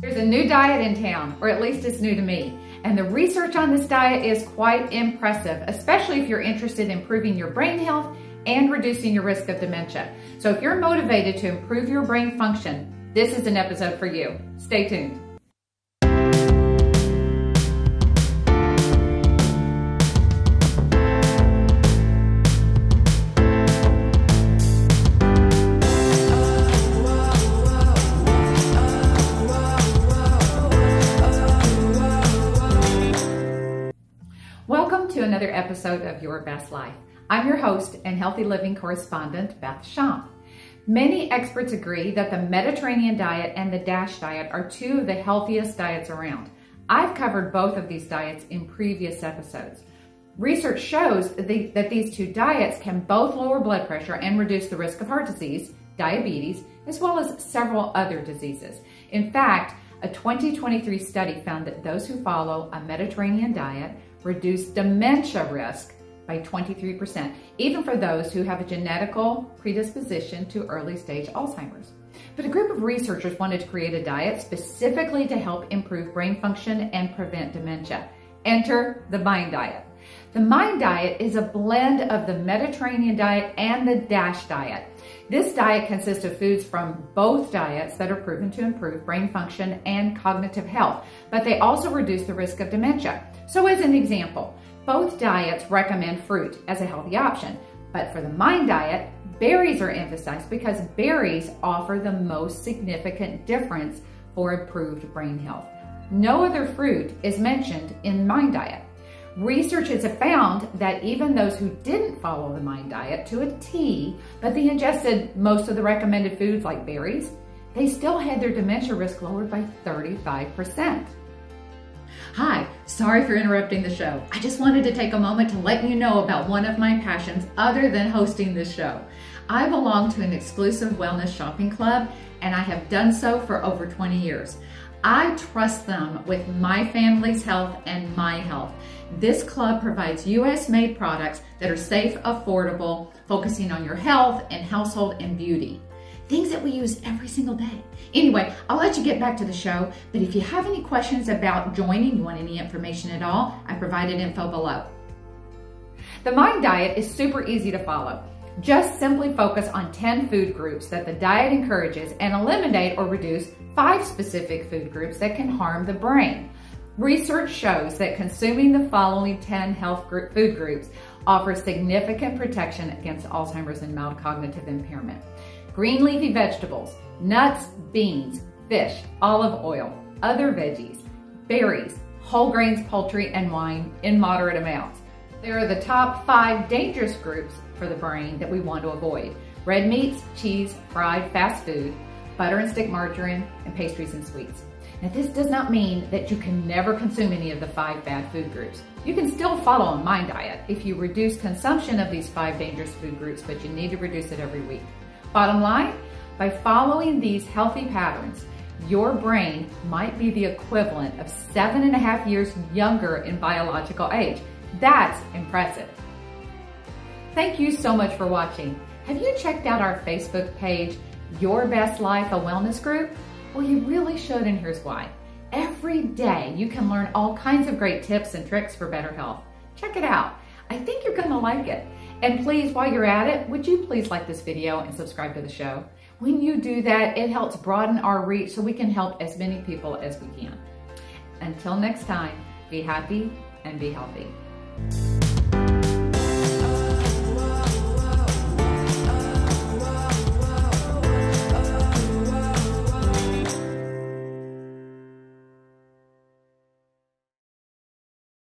There's a new diet in town, or at least it's new to me. And the research on this diet is quite impressive, especially if you're interested in improving your brain health and reducing your risk of dementia. So if you're motivated to improve your brain function, this is an episode for you. Stay tuned. Welcome to another episode of Your Best Life. I'm your host and healthy living correspondent, Beth Schomp. Many experts agree that the Mediterranean diet and the DASH diet are two of the healthiest diets around. I've covered both of these diets in previous episodes. Research shows that these two diets can both lower blood pressure and reduce the risk of heart disease, diabetes, as well as several other diseases. In fact, a 2023 study found that those who follow a Mediterranean diet reduce dementia risk by 23%, even for those who have a genetical predisposition to early stage Alzheimer's. But a group of researchers wanted to create a diet specifically to help improve brain function and prevent dementia. Enter the MIND diet. The MIND diet is a blend of the Mediterranean diet and the DASH diet. This diet consists of foods from both diets that are proven to improve brain function and cognitive health, but they also reduce the risk of dementia. So as an example, both diets recommend fruit as a healthy option, but for the MIND diet, berries are emphasized because berries offer the most significant difference for improved brain health. No other fruit is mentioned in MIND diet. Researchers have found that even those who didn't follow the MIND diet to a T, but they ingested most of the recommended foods like berries, they still had their dementia risk lowered by 35%. Hi, sorry for interrupting the show. I just wanted to take a moment to let you know about one of my passions other than hosting this show. I belong to an exclusive wellness shopping club, and I have done so for over 20 years. I trust them with my family's health and my health. This club provides US-made products that are safe, affordable, focusing on your health and household and beauty. Things that we use every single day. Anyway, I'll let you get back to the show, but if you have any questions about joining, you want any information at all, I provided info below. The MIND diet is super easy to follow. Just simply focus on 10 food groups that the diet encourages and eliminate or reduce 5 specific food groups that can harm the brain. Research shows that consuming the following 10 food groups offers significant protection against Alzheimer's and mild cognitive impairment. Green leafy vegetables, nuts, beans, fish, olive oil, other veggies, berries, whole grains, poultry, and wine in moderate amounts. There are the top 5 dangerous groups for the brain that we want to avoid: red meats, cheese, fried fast food, butter and stick margarine, and pastries and sweets. Now, this does not mean that you can never consume any of the 5 bad food groups. You can still follow a MIND diet if you reduce consumption of these 5 dangerous food groups, but you need to reduce it every week. Bottom line, by following these healthy patterns, your brain might be the equivalent of 7.5 years younger in biological age. That's impressive. Thank you so much for watching. Have you checked out our Facebook page, Your Best Life, a wellness group? Well, you really should, and here's why. Every day you can learn all kinds of great tips and tricks for better health. Check it out. I think you're gonna like it. And please, while you're at it, would you please like this video and subscribe to the show? When you do that, it helps broaden our reach so we can help as many people as we can. Until next time, be happy and be healthy.